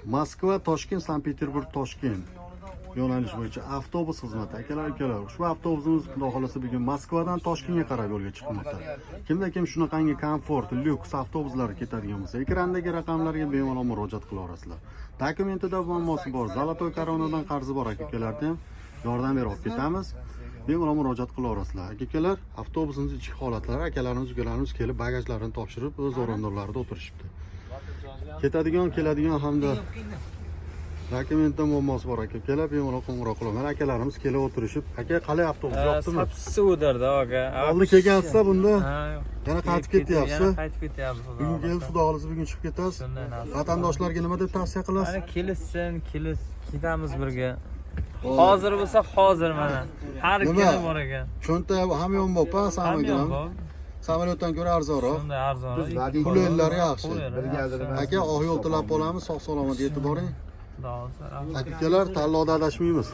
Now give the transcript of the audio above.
Moskva, Toshkent, Sankt-Peterburg, Toshkent yo'nalish bo'yicha avtobus xizmati akalar. Ushbu avtobusimiz xudo xolasa bugun Moskvadan Toshkentga qarab yo'lga chiqmoqda. Kimda kim shunaqangi komfort, lyuks avtobuslari ketadigan bo'lsa, ekrandagi raqamlarga bemalol murojaat qila olasizlar. Dokumentida muammosi bor, Zolotoy koronadan qarzi bor akalarga ham yordam berib ketamiz. Bemalol murojaat qila olasizlar. Akalar, avtobusimiz ichki holatlari, akalarimiz, ukalarimiz kelib bagajlarini topshirib, o'z o'rindiqlarida o'tirishibdi. Ketadigan, keladigan hamda dokumentda muammosi bor akalar, bemalol qo'ng'iroq qilaman. Akalarimiz kelib o'tirishib, aka qalay avtobus yoqdimi? Sapsisi o'dirdi aka. Oldi kelgansiz bunda? Yana qaytib ketyapsiz. Yana qaytib ketyapsiz. Bugun kelib xudo xolasa bugun chiqib ketasiz. Vatandoshlarga nima deb tavsiya qilasiz? Mana kelishsin, ketamiz birga. Hozir bo'lsa hozir mana. Har kuni bor ekan. Cho'nta ham yo'q, samagan. Samolyotdan ko'ra arzonroq. Shunday arzonroq. Pullari yaxshi. Aka, oq yo'l tilab qolamiz, sog' salomat yetib boring. Xudo xolasa. Akalar, tanlovda adashmaymiz.